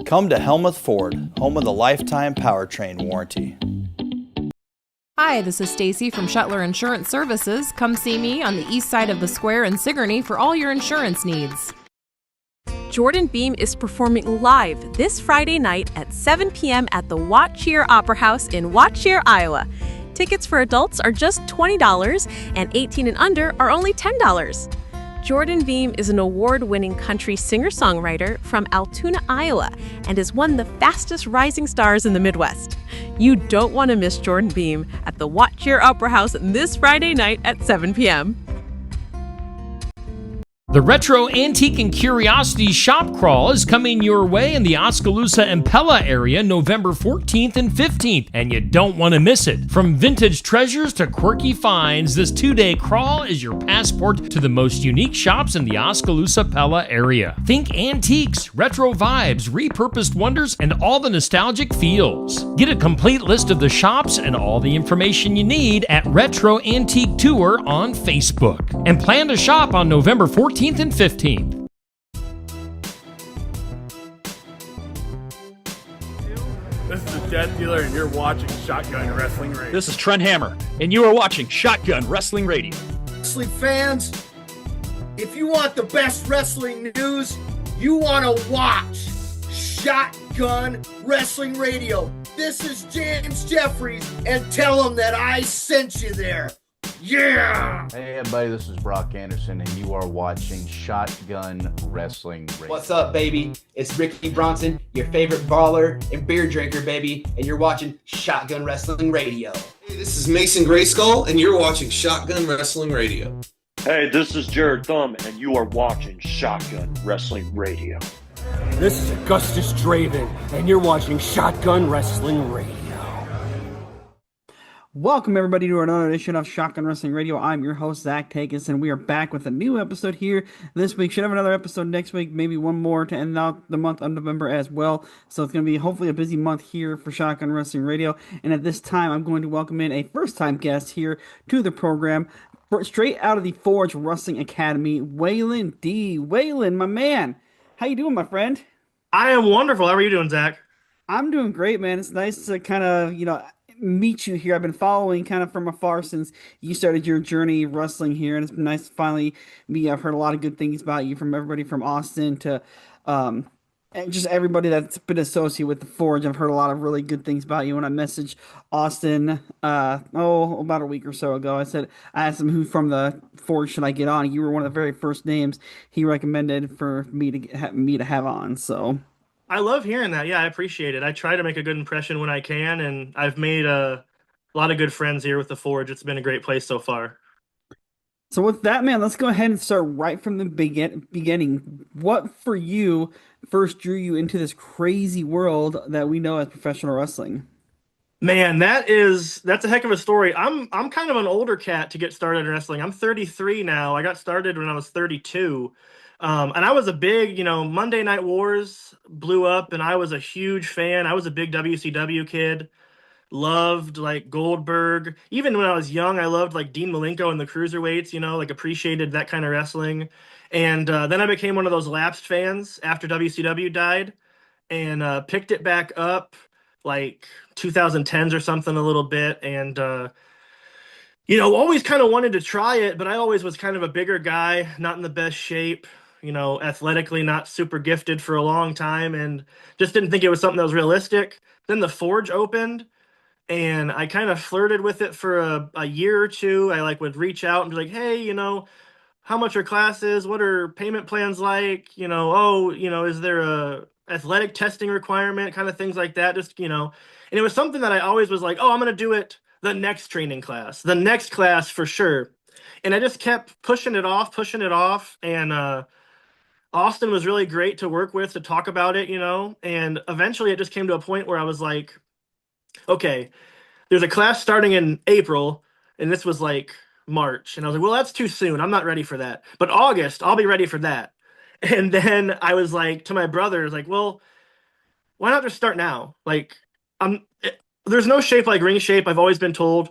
Come to Helmuth Ford, home of the lifetime powertrain warranty. Hi, this is Stacy from Shetler Insurance Services. Come see me on the east side of the square in Sigourney for all your insurance needs. Jordan Beam is performing live this Friday night at 7 p.m. at the Watch-Cheer Opera House in Watch-Cheer, Iowa. Tickets for adults are just $20 and 18 and under are only $10. Jordan Beam is an award-winning country singer-songwriter from Altoona, Iowa, and is one of the fastest rising stars in the Midwest. You don't want to miss Jordan Beam at the Watch-Cheer Opera House this Friday night at 7 p.m. The Retro Antique and Curiosity Shop Crawl is coming your way in the Oskaloosa and Pella area November 14th and 15th, and you don't want to miss it. From vintage treasures to quirky finds, this two-day crawl is your passport to the most unique shops in the Oskaloosa-Pella area. Think antiques, retro vibes, repurposed wonders, and all the nostalgic feels. Get a complete list of the shops and all the information you need at Retro Antique Tour on Facebook. And plan to shop on November 14th and 15th. This is the Death Dealer, and you're watching Shotgun Wrestling Radio. This is Trent Hammer, and you are watching Shotgun Wrestling Radio. Wrestling fans, if you want the best wrestling news, you want to watch Shotgun Wrestling Radio. This is James Jeffries, and tell them that I sent you there. Yeah! Hey everybody, this is Brock Anderson, and you are watching Shotgun Wrestling Radio. What's up, baby? It's Ricky Bronson, your favorite baller and beer drinker, baby, and you're watching Shotgun Wrestling Radio. Hey, this is Mason Grayskull, and you're watching Shotgun Wrestling Radio. Hey, this is Jared Thumb, and you are watching Shotgun Wrestling Radio. This is Augustus Draven, and you're watching Shotgun Wrestling Radio. Welcome, everybody, to another edition of Shotgun Wrestling Radio. I'm your host, Zach Takis, and we are back with a new episode here this week. Should have another episode next week, maybe one more to end out the month of November as well. So it's going to be hopefully a busy month here for Shotgun Wrestling Radio. And at this time, I'm going to welcome in a first-time guest here to the program, straight out of the Forge Wrestling Academy, Waylon D. Waylon, my man, how you doing, my friend? I am wonderful. How are you doing, Zach? I'm doing great, man. It's nice to kind of, meet you here. I've been following kind of from afar since you started your journey wrestling here, and it's been nice to finally meet. I've heard a lot of good things about you from everybody from Austin to and just everybody that's been associated with the Forge. I've heard a lot of really good things about you. When I messaged Austin about a week or so ago, I asked him who from the Forge should I get on. You were one of the very first names he recommended for me to have on. So I love hearing that. Yeah, I appreciate it. I try to make a good impression when I can, and I've made a lot of good friends here with the Forge. It's been a great place so far. So with that, man, let's go ahead and start right from the beginning. What for you first drew you into this crazy world that we know as professional wrestling? Man, that's a heck of a story. I'm kind of an older cat to get started in wrestling. I'm 33 now. I got started when I was 32. And I was a big, Monday Night Wars blew up, and I was a huge fan. I was a big WCW kid. Loved, Goldberg. Even when I was young, I loved, Dean Malenko and the Cruiserweights, appreciated that kind of wrestling. And then I became one of those lapsed fans after WCW died and picked it back up, 2010s or something a little bit. And, always kind of wanted to try it, but I always was kind of a bigger guy, not in the best shape. Athletically not super gifted for a long time, and just didn't think it was something that was realistic. Then the Forge opened, and I kind of flirted with it for a year or two. I would reach out and be like, hey, how much are classes? What are payment plans like? Is there a athletic testing requirement? Kind of things like that. Just, and it was something that I always was like, oh, I'm going to do it the next training class, the next class for sure. And I just kept pushing it off. And, Austin was really great to work with, to talk about it, and eventually it just came to a point where I was like, okay, there's a class starting in April, and this was March. And I was like, well, that's too soon. I'm not ready for that. But August, I'll be ready for that. And then I was to my brother, well, why not just start now? There's no shape like ring shape. I've always been told,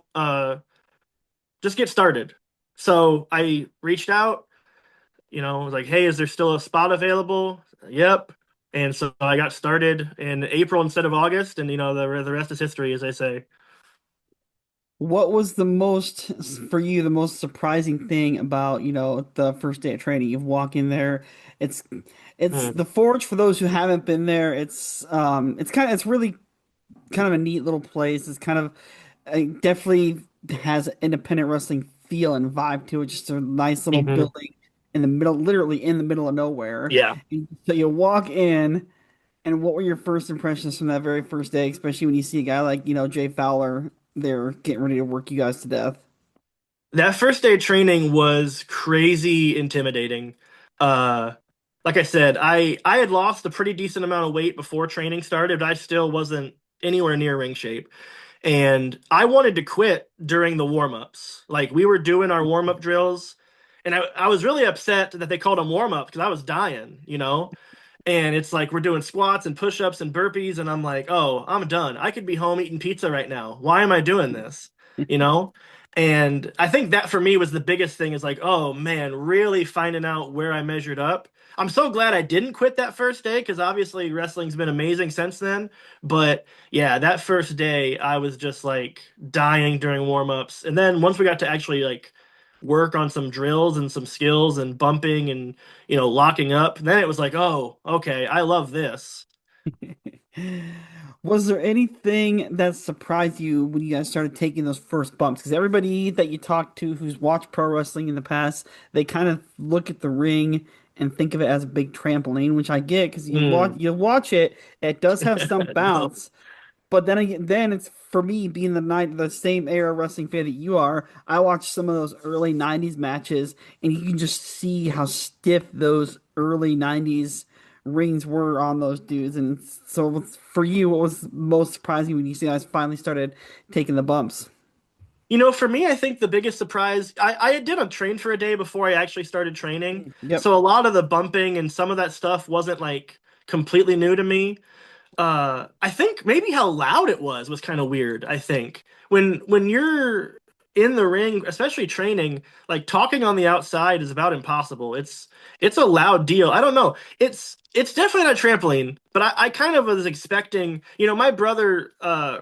just get started. So I reached out, was like, hey, is there still a spot available? Yep. And so I got started in April instead of August, and the rest is history, as I say. What was the most for you the most surprising thing about, the first day of training? You walk in there, it's it's Hmm. the Forge for those who haven't been there. It's really kind of a neat little place. It's kind of it definitely has an independent wrestling feel and vibe to it. Just a nice little Hmm. building in the middle, literally in the middle of nowhere. Yeah. And so you walk in, and what were your first impressions from that very first day, especially when you see a guy like, Jay Fowler there getting ready to work you guys to death? That first day of training was crazy intimidating. Uh, like I said, I had lost a pretty decent amount of weight before training started, but I still wasn't anywhere near ring shape. And I wanted to quit during the warm-ups. Like we were doing our warm-up drills, and I was really upset that they called them warm-up because I was dying. And it's like we're doing squats and push-ups and burpees, and I'm like, oh, I'm done. I could be home eating pizza right now. Why am I doing this? You know? And I think that for me was the biggest thing is like, oh man, really finding out where I measured up. I'm so glad I didn't quit that first day because obviously wrestling's been amazing since then. But yeah, that first day I was just like dying during warm-ups. And then once we got to actually like work on some drills and some skills and bumping and locking up, then it was like, oh, okay, I love this. Was there anything that surprised you when you guys started taking those first bumps? Because everybody that you talk to who's watched pro wrestling in the past, they kind of look at the ring and think of it as a big trampoline, which I get because Mm. you watch it, it does have some No. bounce. But then again, then it's for me being the same era wrestling fan that you are. I watched some of those early '90s matches, and you can just see how stiff those early '90s rings were on those dudes. And so, for you, what was most surprising when you see guys finally started taking the bumps? For me, I think the biggest surprise, I did train for a day before I actually started training. Yep. So a lot of the bumping and some of that stuff wasn't like completely new to me. I think maybe how loud it was kind of weird. I think when you're in the ring, especially training, like talking on the outside is about impossible. It's a loud deal. I don't know. It's definitely not a trampoline, but I kind of was expecting. My brother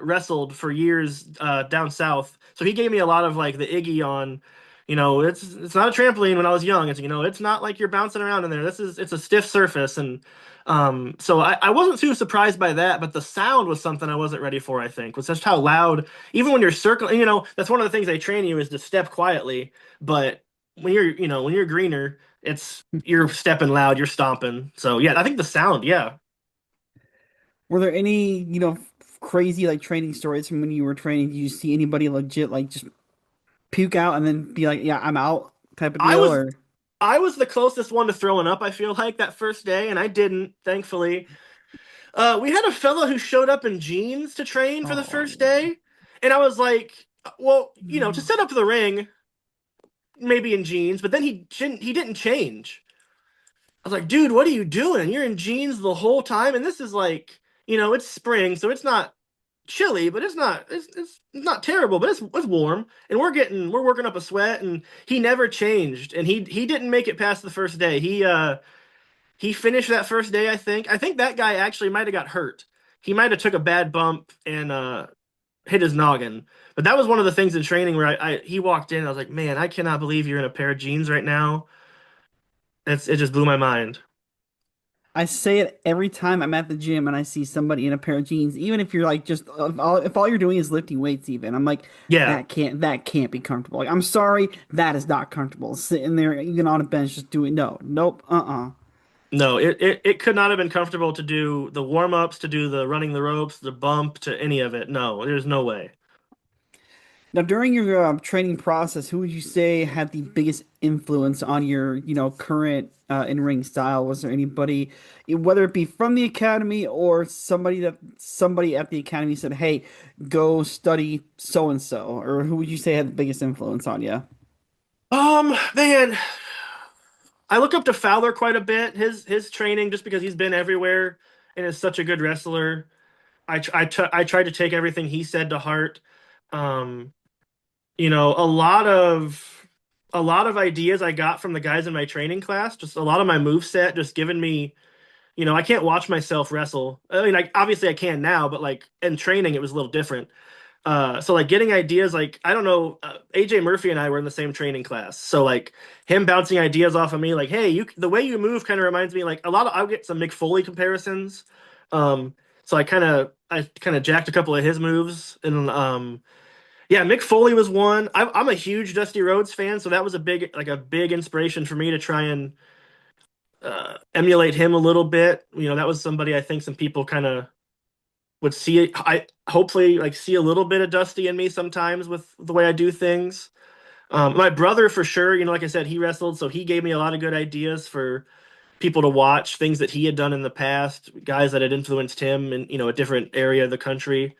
wrestled for years down south, so he gave me a lot of like the Iggy on. It's not a trampoline when I was young. It's not like you're bouncing around in there. It's a stiff surface and. So I wasn't too surprised by that, but the sound was something I wasn't ready for, I think, was just how loud, even when you're circling, that's one of the things they train you is to step quietly. But when you're greener, you're stepping loud, you're stomping. So yeah, I think the sound, yeah. Were there any, crazy like training stories from when you were training? Did you see anybody legit like just puke out and then be like, "Yeah, I'm out" type of I deal? was Or I was the closest one to throwing up, I feel like, that first day, and I didn't, thankfully. We had a fellow who showed up in jeans to train for the first oh, day, and I was like, well, to set up the ring, maybe in jeans, but then he didn't change. I was like, dude, what are you doing? You're in jeans the whole time, and this is like, it's spring, so it's not chilly, but it's not terrible, but it's warm, and we're working up a sweat, and he never changed, and he didn't make it past the first day. He finished that first day, I think. I think that guy actually might have got hurt. He might have took a bad bump and hit his noggin. But that was one of the things in training where he walked in. I was like, man, I cannot believe you're in a pair of jeans right now. It just blew my mind. I say it every time I'm at the gym and I see somebody in a pair of jeans, even if you're like just if all you're doing is lifting weights, even I'm like Yeah. that can't be comfortable. Like I'm sorry, that is not comfortable. Sitting there even on a bench just doing nope, No, it could not have been comfortable to do the warm-ups, to do the running the ropes, the bump, to any of it. No, there's no way. Now, during your training process, who would you say had the biggest influence on your, current in-ring style? Was there anybody, whether it be from the academy or somebody at the academy said, "Hey, go study so and so," or who would you say had the biggest influence on you? Man, I look up to Fowler quite a bit. His training, just because he's been everywhere and is such a good wrestler. I tried to take everything he said to heart. Um, a lot of ideas I got from the guys in my training class. Just a lot of my move set, just giving me I can't watch myself wrestle. I mean, like obviously I can now, but like in training it was a little different. So like getting ideas, like I don't know, AJ Murphy and I were in the same training class. So like him bouncing ideas off of me, like, hey, the way you move kind of reminds me like I'll get some Mick Foley comparisons. So I kind of jacked a couple of his moves, and yeah, Mick Foley was one. I'm a huge Dusty Rhodes fan, so that was a big inspiration for me to try and emulate him a little bit. That was somebody I think some people kind of would see. I hopefully like see a little bit of Dusty in me sometimes with the way I do things. My brother for sure, like I said, he wrestled, so he gave me a lot of good ideas for people to watch, things that he had done in the past, guys that had influenced him in a different area of the country.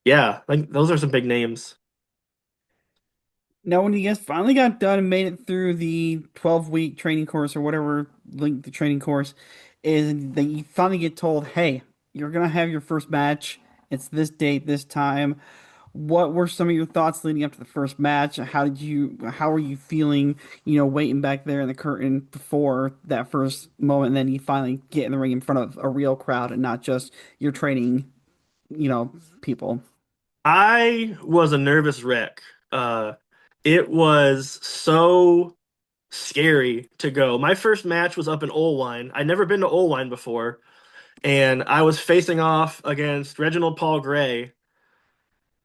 Yeah, like those are some big names. Now, when you guys finally got done and made it through the 12-week training course or whatever length the training course is, that you finally get told, hey, you're going to have your first match. It's this date, this time. What were some of your thoughts leading up to the first match? How were you feeling, waiting back there in the curtain before that first moment, and then you finally get in the ring in front of a real crowd and not just your training, people? I was a nervous wreck. It was so scary to go. My first match was up in Olwine. I'd never been to Olwine before, and I was facing off against Reginald Paul Gray,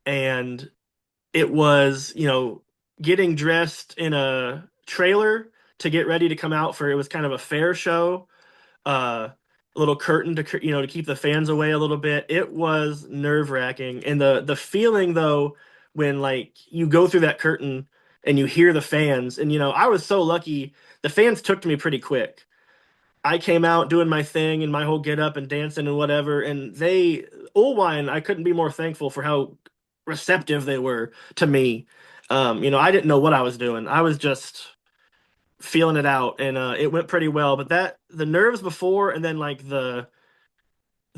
and it was, getting dressed in a trailer to get ready to come out for, it was kind of a fair show. A little curtain to keep the fans away a little bit. It was nerve-wracking. And the feeling though, when like you go through that curtain and you hear the fans, and I was so lucky, the fans took to me pretty quick. I came out doing my thing and my whole get up and dancing and whatever, and Olwine, I couldn't be more thankful for how receptive they were to me. I didn't know what I was doing. I was just feeling it out, and it went pretty well. But the nerves before, and then like the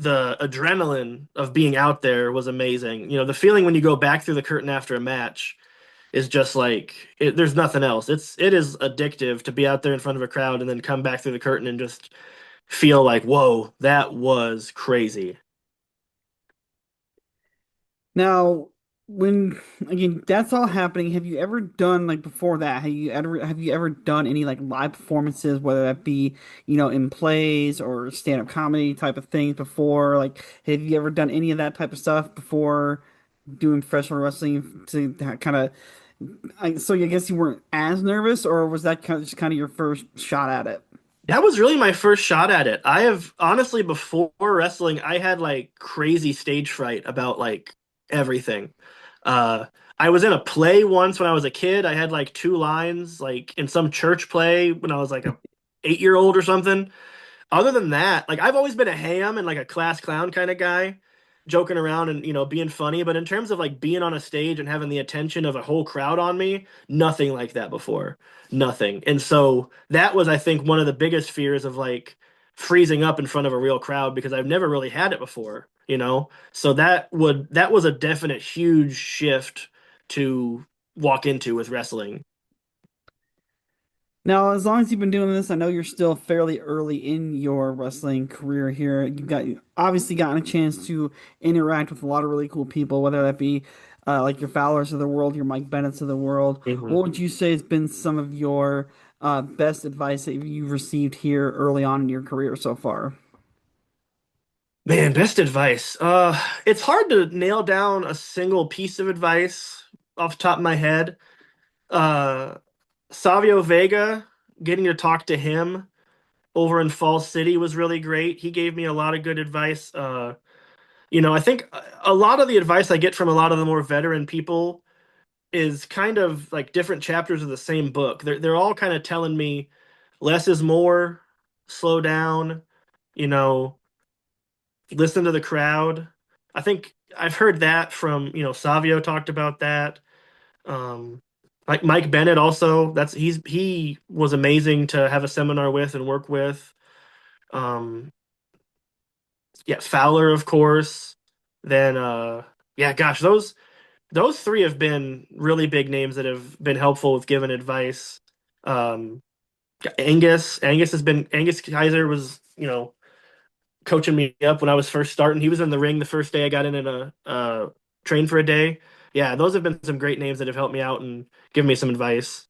adrenaline of being out there was amazing. The feeling when you go back through the curtain after a match is just like there's nothing else. It is addictive to be out there in front of a crowd and then come back through the curtain and just feel like, whoa, that was crazy. Now, when again that's all happening, have you ever done like before that? Have you ever done any like live performances, whether that be in plays or stand-up comedy type of things before? Like, have you ever done any of that type of stuff before doing professional wrestling? To kind of, so I guess you weren't as nervous, or was that just kind of your first shot at it? That was really my first shot at it. I have honestly, before wrestling, I had like crazy stage fright about like everything. I was in a play once when I was a kid. I had like two lines, like in some church play when I was like a 8-year-old or something. Other than that, like I've always been a ham and like a class clown kind of guy, joking around and being funny. But in terms of like being on a stage and having the attention of a whole crowd on me, nothing like that before. Nothing. And so that was, I think, one of the biggest fears of like freezing up in front of a real crowd, because I've never really had it before. So that was a definite huge shift to walk into with wrestling. Now, as long as you've been doing this, I know you're still fairly early in your wrestling career here. You've obviously gotten a chance to interact with a lot of really cool people, whether that be like your Fowlers of the world, your Mike Bennett's of the world. Mhm. What would you say has been some of your best advice that you've received here early on in your career so far? Man, best advice. It's hard to nail down a single piece of advice off the top of my head. Savio Vega, getting to talk to him over in Falls City was really great. He gave me a lot of good advice. I think a lot of the advice I get from a lot of the more veteran people is kind of like different chapters of the same book. They're all kind of telling me less is more, slow down, listen to the crowd. I think I've heard that from, Savio talked about that. Like Mike Bennett also, he was amazing to have a seminar with and work with. Yeah, Fowler, of course. Then yeah, gosh, those three have been really big names that have been helpful with giving advice. Angus Kaiser was, coaching me up when I was first starting. He was in the ring the first day I got in and trained for a day. Yeah, those have been some great names that have helped me out and given me some advice.